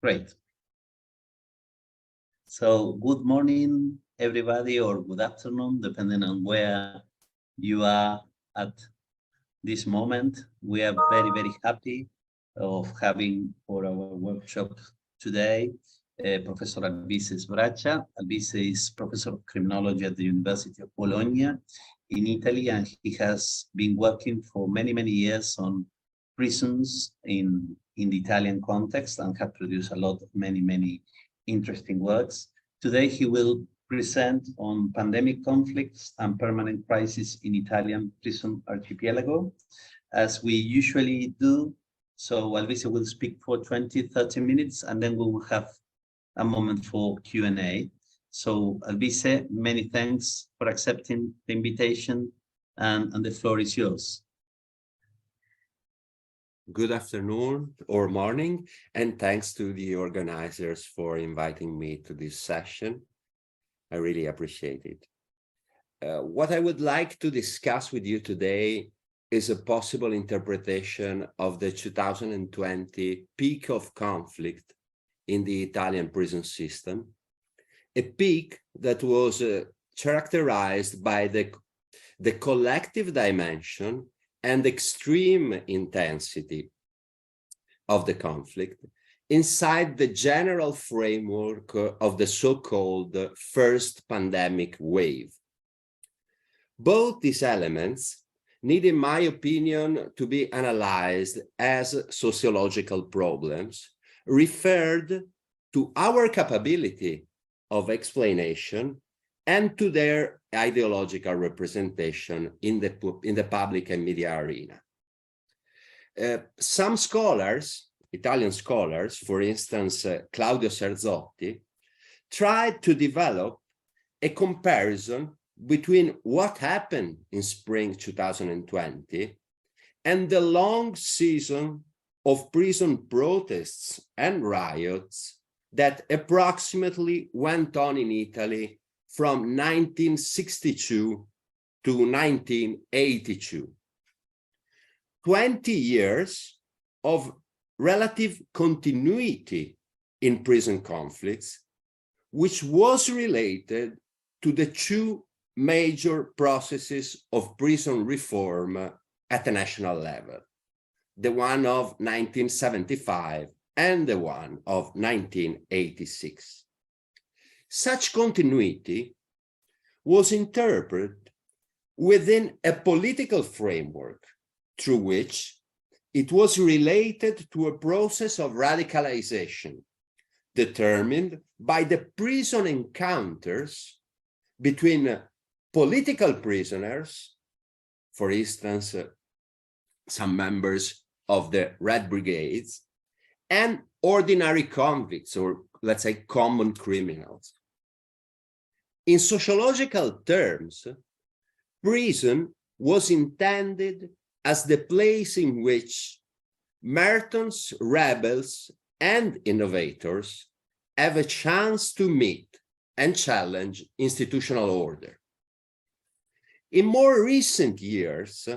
Great. So good morning, everybody, or good afternoon, depending on where you are at this moment. We are very, very happy of having for our workshop today Professor Alvis Sbraccia. Alvis is Professor of Criminology at the University of Bologna in Italy, and he has been working for many, many years on prisons in the Italian context and have produced a lot of many interesting works. Today he will present on pandemic conflicts and permanent crisis in Italian prison archipelago, as we usually do. So Alvise will speak for 20-30 minutes, and then we will have a moment for Q&A. So Alvise, many thanks for accepting the invitation, and the floor is yours. Good afternoon or morning, and thanks to the organizers for inviting me to this session. I really appreciate it. What I would like to discuss with you today is a possible interpretation of the 2020 peak of conflict in the Italian prison system, a peak that was characterized by the collective dimension and extreme intensity of the conflict inside the general framework of the so-called first pandemic wave. Both these elements need, in my opinion, to be analyzed as sociological problems referred to our capability of explanation and to their ideological representation in the public and media arena. Some scholars, Italian scholars, for instance, Claudio Serzotti, tried to develop a comparison between what happened in spring 2020 and the long season of prison protests and riots that approximately went on in Italy from 1962 to 1982. 20 years of relative continuity in prison conflicts, which was related to the two major processes of prison reform at the national level, the one of 1975 and the one of 1986. Such continuity was interpreted within a political framework through which it was related to a process of radicalization determined by the prison encounters between political prisoners, for instance, some members of the Red Brigades, and ordinary convicts, or let's say common criminals. In sociological terms, prison was intended as the place in which Mertens, rebels, and innovators have a chance to meet and challenge institutional order. In more recent years,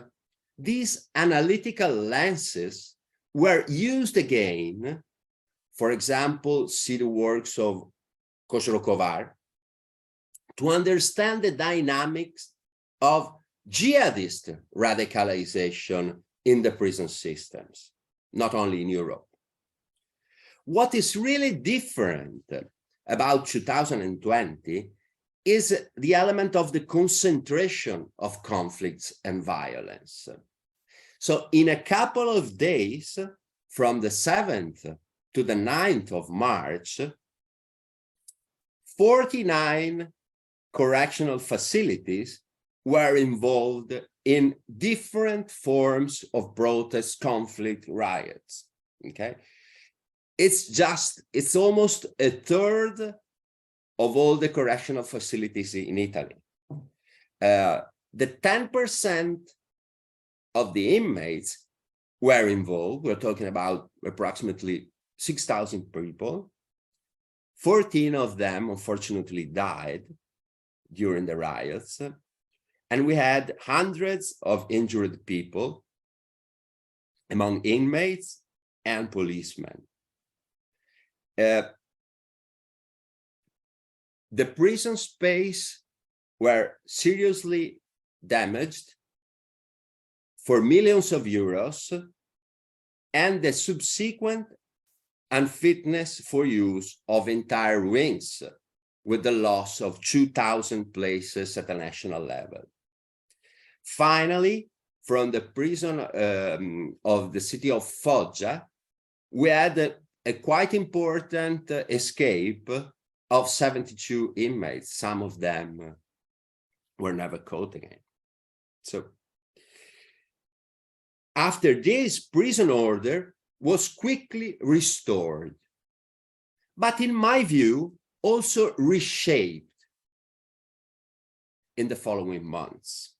these analytical lenses were used again. For example, see the works of Koshro, to understand the dynamics of jihadist radicalization in the prison systems, not only in Europe. What is really different about 2020 is the element of the concentration of conflicts and violence. So in a couple of days, from the 7th to the 9th of March, 49 correctional facilities were involved in different forms of protest, conflict, riots. Okay, it's almost a third of all the correctional facilities in Italy. The 10% of the inmates were involved. We're talking about approximately 6,000 people. 14 of them, unfortunately, died during the riots. And we had hundreds of injured people among inmates and policemen. the prison space were seriously damaged for millions of euros, and the subsequent unfitness for use of entire wings, with the loss of 2,000 places at the national level. Finally, from the prison of the city of Foggia, we had a quite important escape of 72 inmates. Some of them were never caught again. So after this, prison order was quickly restored, but in my view, also reshaped in the following months.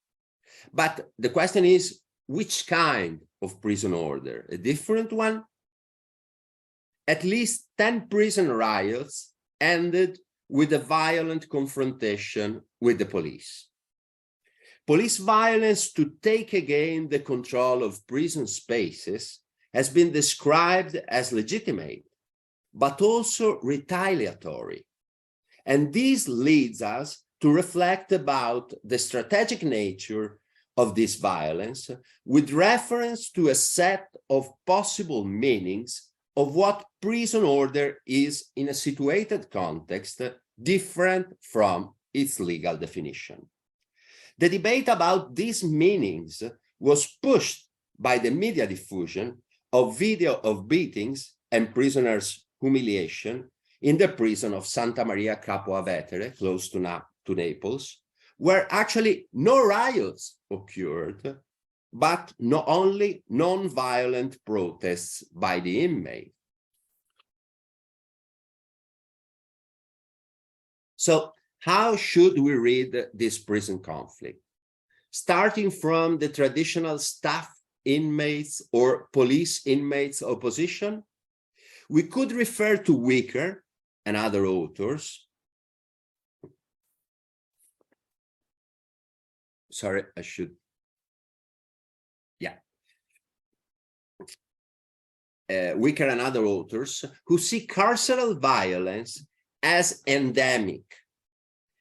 But the question is, which kind of prison order? A different one? At least 10 prison riots ended with a violent confrontation with the police. Police violence to take again the control of prison spaces has been described as legitimate, but also retaliatory. And this leads us to reflect about the strategic nature of this violence with reference to a set of possible meanings of what prison order is in a situated context different from its legal definition. The debate about these meanings was pushed by the media diffusion of video of beatings and prisoners' humiliation in the prison of Santa Maria Capua Vetere, close to Naples, where actually no riots occurred, but not only non-violent protests by the inmate. So how should we read this prison conflict? Starting from the traditional staff inmates or police inmates opposition, we could refer to Wicker and other authors. Sorry, I should. Yeah. Wicker and other authors who see carceral violence as endemic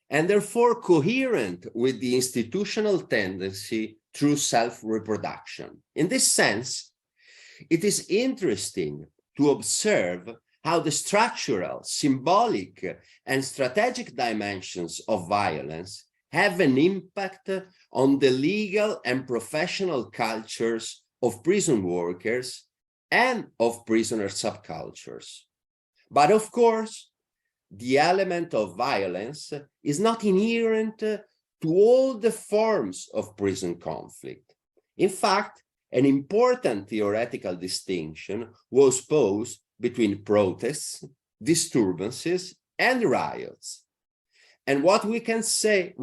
and therefore coherent with the institutional tendency through self-reproduction. In this sense, it is interesting to observe how the structural, symbolic, and strategic dimensions of violence have an impact on the legal and professional cultures of prison workers and of prisoner subcultures. But of course, the element of violence is not inherent to all the forms of prison conflict. In fact, an important theoretical distinction was posed between protests, disturbances, and riots. And what we can say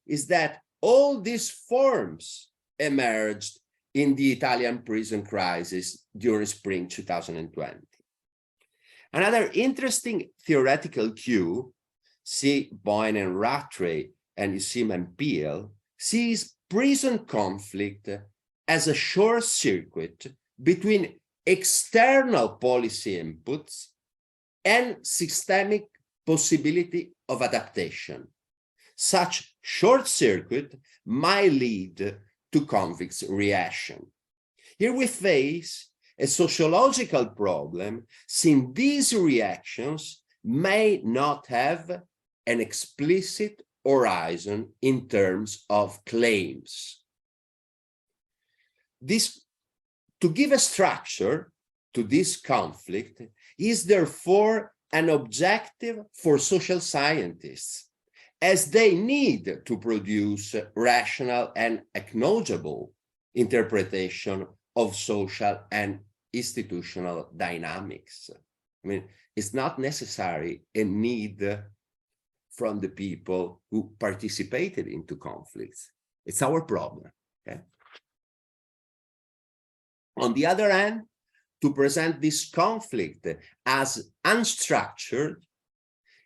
is that all these forms emerged in the Italian prison crisis during spring 2020. Another interesting theoretical cue, see Boyne and Rattray and Usim and Peel, sees prison conflict as a short circuit between external policy inputs and systemic possibility of adaptation. Such short circuit might lead to convicts' reaction. Here we face a sociological problem, since these reactions may not have an explicit horizon in terms of claims. To give a structure to this conflict is therefore an objective for social scientists, as they need to produce rational and acknowledgeable interpretation of social and institutional dynamics. I mean, it's not necessary a need from the people who participated into conflicts. It's our problem. Okay? On the other hand, to present this conflict as unstructured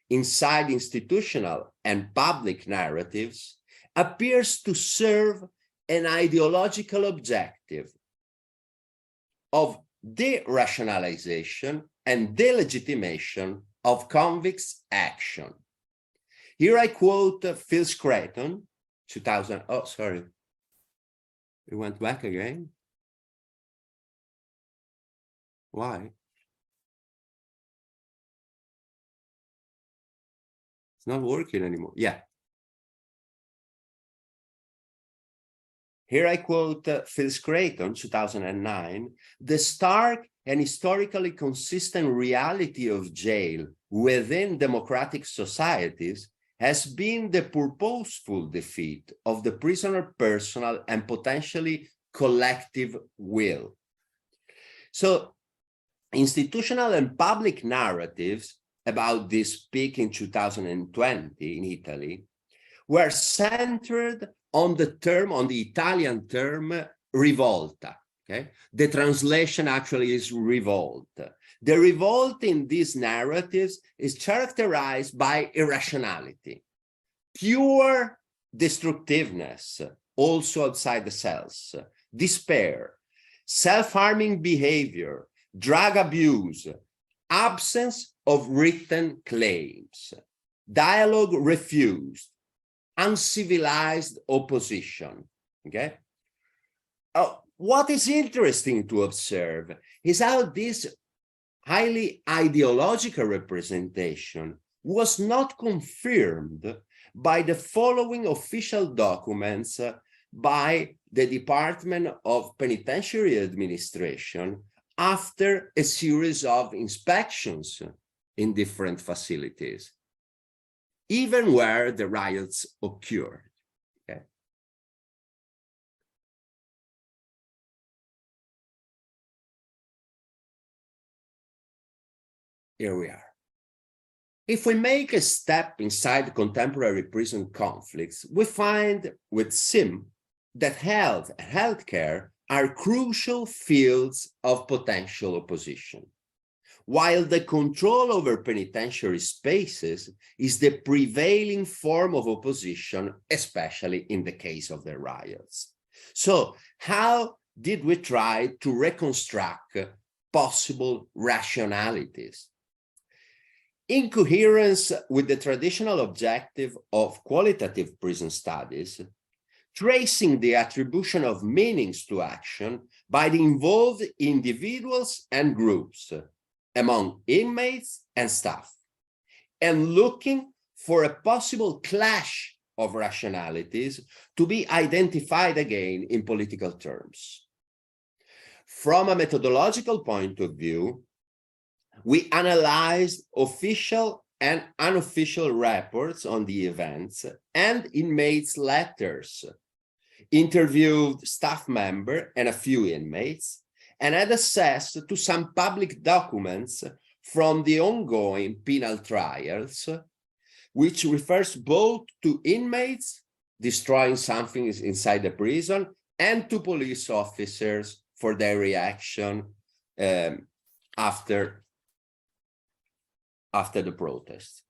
inside institutional and public narratives appears to serve an ideological objective of de-rationalization and delegitimation of convicts' action. Here I quote Phil Scraton, 2000, oh, sorry. We went back again. Why? It's not working anymore. Yeah. Here I quote Phil Scraton, 2009, the stark and historically consistent reality of jail within democratic societies has been the purposeful defeat of the prisoner personal and potentially collective will. So institutional and public narratives about this peak in 2020 in Italy were centered on the Italian term rivolta. Okay, the translation actually is revolt. The revolt in these narratives is characterized by irrationality, pure destructiveness, also outside the cells, despair, self-harming behavior, drug abuse, absence of written claims, dialogue refused, uncivilized opposition. Okay. What is interesting to observe is how this highly ideological representation was not confirmed by the following official documents by the Department of Penitentiary Administration after a series of inspections in different facilities, even where the riots occurred. Okay. Here we are. If we make a step inside contemporary prison conflicts, we find with SIM that health and healthcare are crucial fields of potential opposition, while the control over penitentiary spaces is the prevailing form of opposition, especially in the case of the riots. So how did we try to reconstruct possible rationalities? In coherence with the traditional objective of qualitative prison studies, tracing the attribution of meanings to action by the involved individuals and groups, among inmates and staff, and looking for a possible clash of rationalities to be identified again in political terms. From a methodological point of view, we analyzed official and unofficial reports on the events and inmates' letters, interviewed staff members and a few inmates, and had access to some public documents from the ongoing penal trials, which refers both to inmates destroying something inside the prison and to police officers for their reaction after the protests.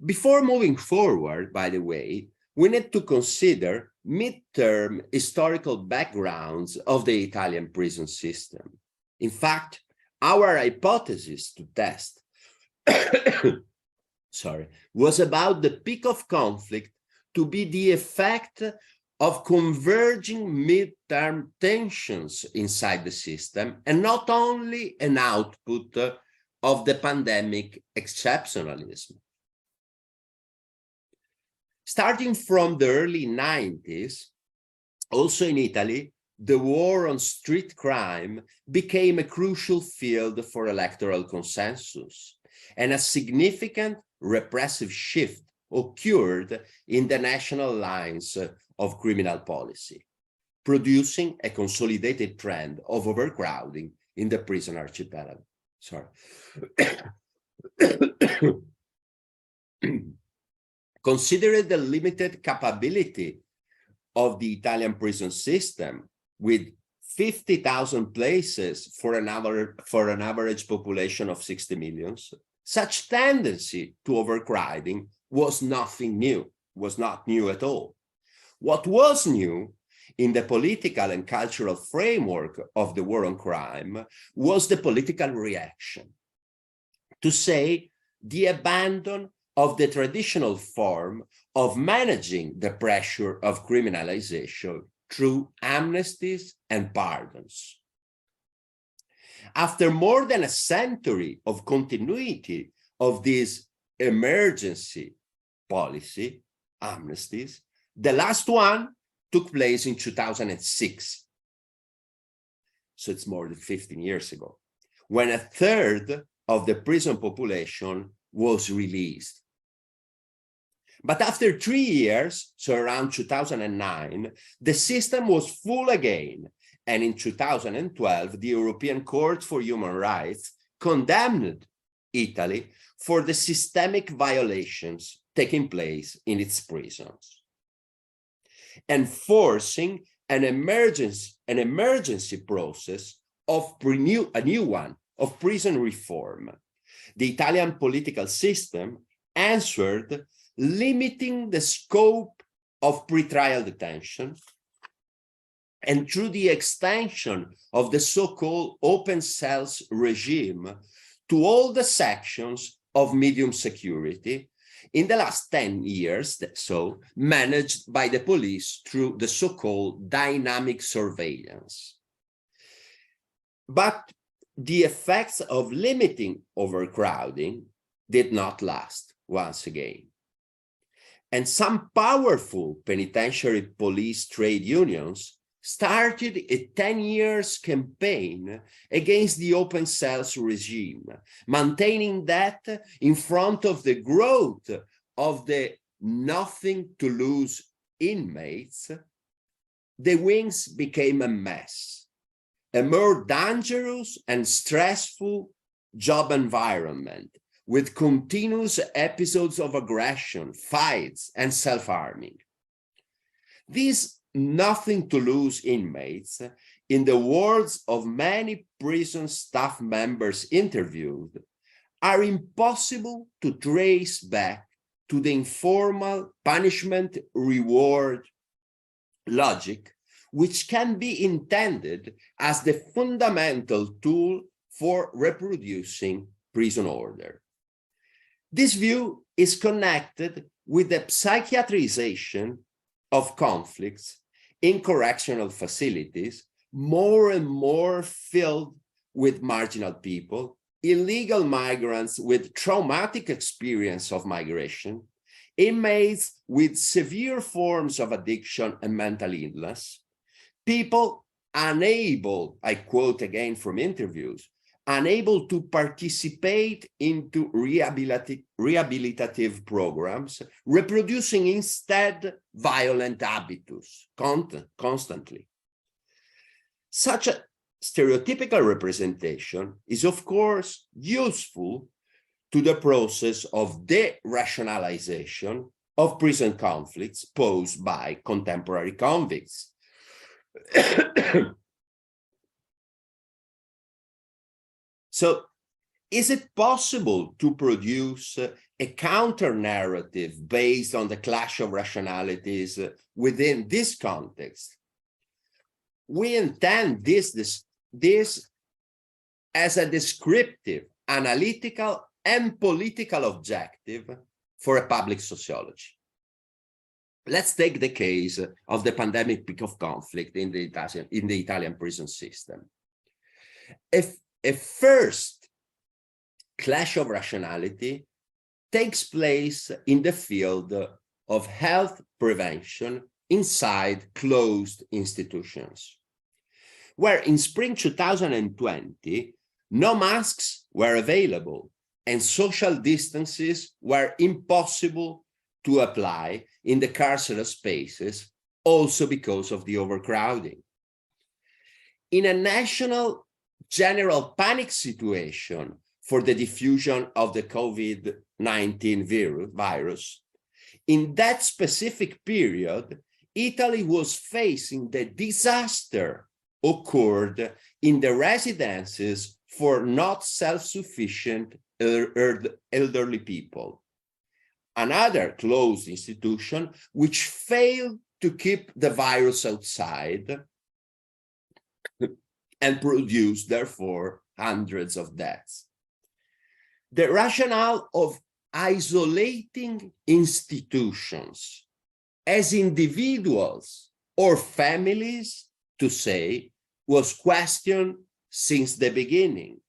Before moving forward, by the way, we need to consider mid-term historical backgrounds of the Italian prison system. In fact, our hypothesis to test was about the peak of conflict to be the effect of converging mid-term tensions inside the system and not only an output of the pandemic exceptionalism. Starting from the early 90s, also in Italy, the war on street crime became a crucial field for electoral consensus, and a significant repressive shift occurred in the national lines of criminal policy, producing a consolidated trend of overcrowding in the prison archipelago. Considering the limited capability of the Italian prison system, with 50,000 places for an average population of 60 million, such tendency to overcrowding was nothing new, was not new at all. What was new in the political and cultural framework of the war on crime was the political reaction, to say the abandon of the traditional form of managing the pressure of criminalization through amnesties and pardons. After more than a century of continuity of this emergency policy, amnesties, the last one took place in 2006. So it's more than 15 years ago, when a third of the prison population was released. But after 3 years, so around 2009, the system was full again. And in 2012, the European Court for Human Rights condemned Italy for the systemic violations taking place in its prisons, enforcing an emergency process of a new one of prison reform. The Italian political system answered, limiting the scope of pretrial detention, and through the extension of the so-called open cells regime to all the sections of medium security in the last 10 years, so managed by the police through the so-called dynamic surveillance. But the effects of limiting overcrowding did not last once again. And some powerful penitentiary police trade unions started a 10-year campaign against the open cells regime, maintaining that in front of the growth of the nothing to lose inmates, the wings became a mess, a more dangerous and stressful job environment with continuous episodes of aggression, fights, and self-harming. These nothing to lose inmates, in the words of many prison staff members interviewed, are impossible to trace back to the informal punishment reward logic, which can be intended as the fundamental tool for reproducing prison order. This view is connected with the psychiatrization of conflicts in correctional facilities, more and more filled with marginal people, illegal migrants with traumatic experience of migration, inmates with severe forms of addiction and mental illness, people unable, I quote again from interviews, unable to participate into rehabilitative programs, reproducing instead violent habitus constantly. Such a stereotypical representation is, of course, useful to the process of de-rationalization of prison conflicts posed by contemporary convicts. So, is it possible to produce a counter-narrative based on the clash of rationalities within this context? We intend this as a descriptive, analytical, and political objective for a public sociology. Let's take the case of the pandemic peak of conflict in the Italian prison system. If a first clash of rationality takes place in the field of health prevention inside closed institutions, where in spring 2020, no masks were available and social distances were impossible to apply in the carceral spaces, also because of the overcrowding. In a national general panic situation for the diffusion of the COVID-19 virus, in that specific period, Italy was facing the disaster occurred in the residences for not self-sufficient elderly people. Another closed institution which failed to keep the virus outside and produce, therefore, hundreds of deaths. The rationale of isolating institutions as individuals or families, to say, was questioned since the beginning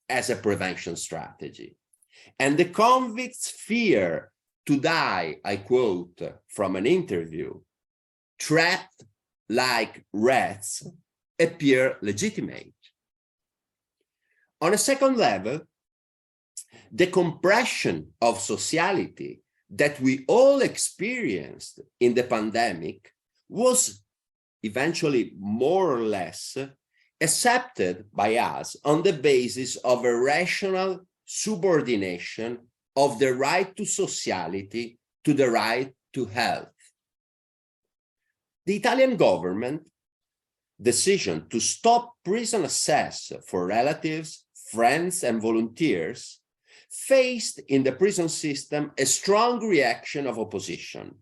as a prevention strategy. And the convicts' fear to die, I quote from an interview, trapped like rats, appear legitimate. On a second level, the compression of sociality that we all experienced in the pandemic was eventually more or less accepted by us on the basis of a rational subordination of the right to sociality to the right to health. The Italian government decision to stop prison access for relatives, friends, and volunteers faced in the prison system a strong reaction of opposition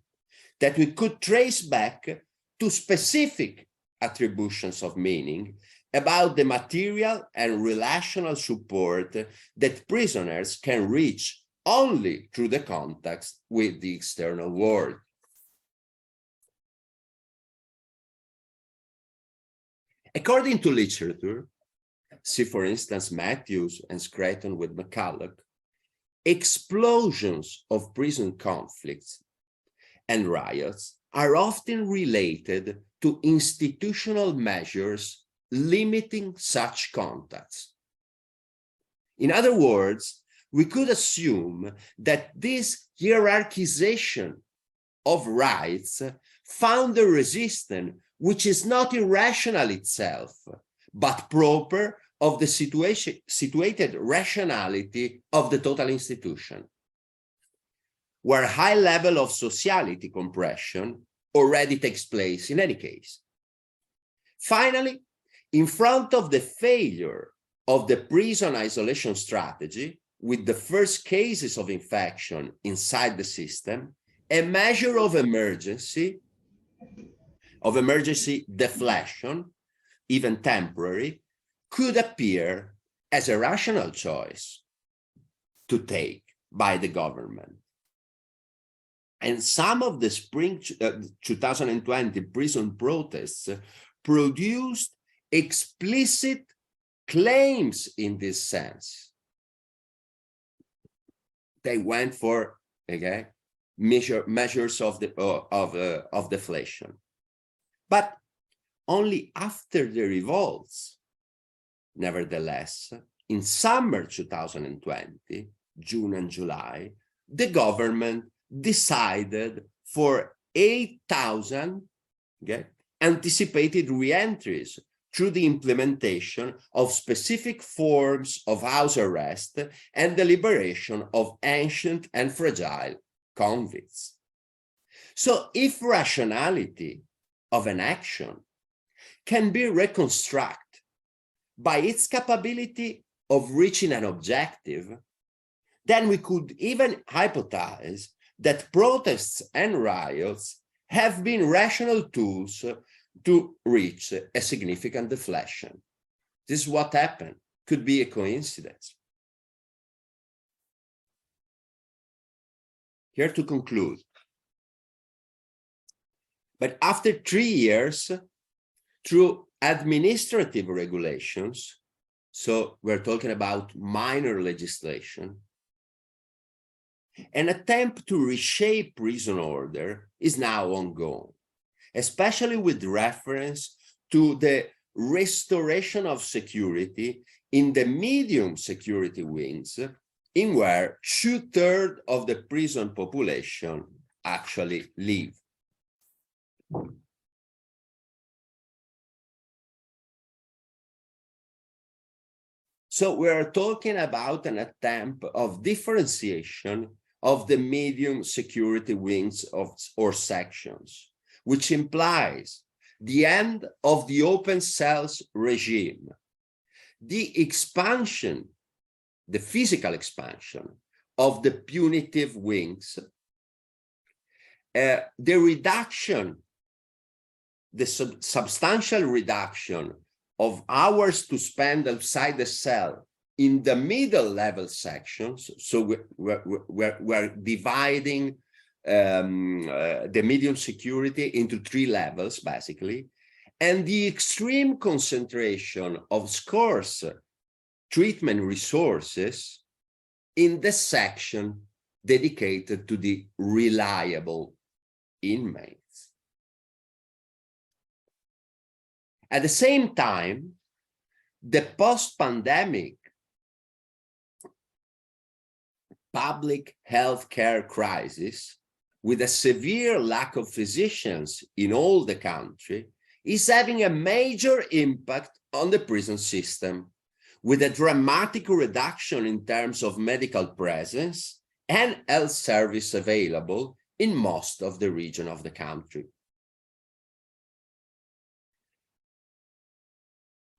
that we could trace back to specific attributions of meaning about the material and relational support that prisoners can reach only through the contact with the external world. According to literature, see for instance Matthews and Scraton with McCulloch, explosions of prison conflicts and riots are often related to institutional measures limiting such contacts. In other words, we could assume that this hierarchization of rights found a resistance which is not irrational itself, but proper of the situated rationality of the total institution, where a high level of sociality compression already takes place in any case. Finally, in front of the failure of the prison isolation strategy, with the first cases of infection inside the system, a measure of emergency deflation, even temporary, could appear as a rational choice to take by the government. And some of the spring 2020 prison protests produced explicit claims in this sense. They went for measures of deflation, but only after the revolts. Nevertheless, in summer 2020, June and July, the government decided for 8,000 anticipated re-entries through the implementation of specific forms of house arrest and the liberation of ancient and fragile convicts. So if rationality of an action can be reconstructed by its capability of reaching an objective, then we could even hypothesize that protests and riots have been rational tools to reach a significant deflation. This is what happened. Could be a coincidence. Here to conclude. But after 3 years, through administrative regulations, so we're talking about minor legislation, an attempt to reshape prison order is now ongoing, especially with reference to the restoration of security in the medium security wings, in where 2/3 of the prison population actually live. So we're talking about an attempt of differentiation of the medium security wings or sections, which implies the end of the open cells regime, the expansion, the physical expansion of the punitive wings, the reduction the substantial reduction of hours to spend outside the cell in the middle level sections, so we're dividing the medium security into 3 levels, basically, and the extreme concentration of scarce treatment resources in the section dedicated to the reliable inmates. At the same time, the post-pandemic public health care crisis, with a severe lack of physicians in all the country, is having a major impact on the prison system, with a dramatic reduction in terms of medical presence and health service available in most of the region of the country.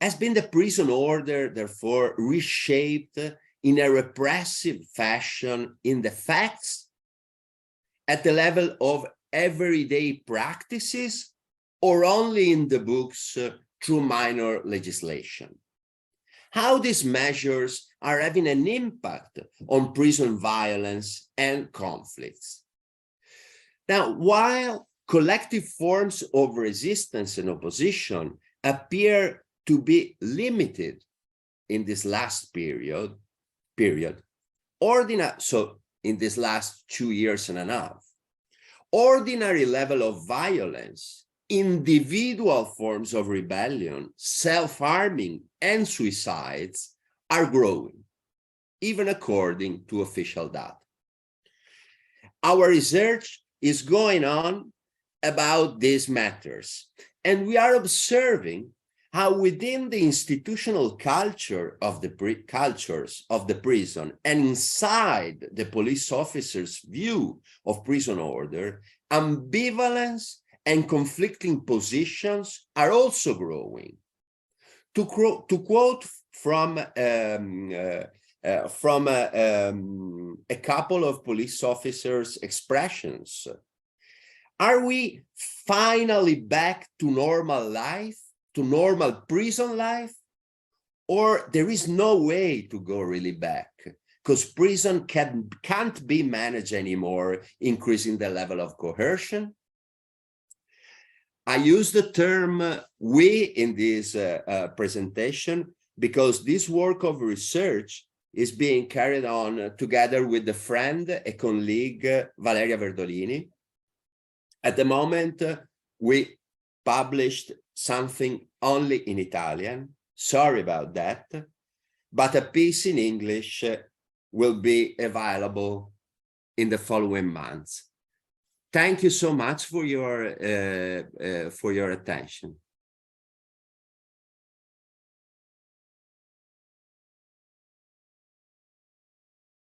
Has been the prison order, therefore, reshaped in a repressive fashion in the facts, at the level of everyday practices, or only in the books through minor legislation? How these measures are having an impact on prison violence and conflicts. Now, while collective forms of resistance and opposition appear to be limited in this last period, so in this last 2 years and a half, ordinary level of violence, individual forms of rebellion, self-harming, and suicides are growing, even according to official data. Our research is going on about these matters, and we are observing how within the institutional culture of the cultures of the prison and inside the police officer's view of prison order, ambivalence and conflicting positions are also growing. To quote from a couple of police officers' expressions, are we finally back to normal life, to normal prison life? Or there is no way to go really back, because prison can't be managed anymore, increasing the level of coercion? I use the term we in this presentation because this work of research is being carried on together with the friend, a colleague, Valeria Verdolini. At the moment, we published something only in Italian. Sorry about that, but a piece in English will be available in the following months. Thank you so much for your attention.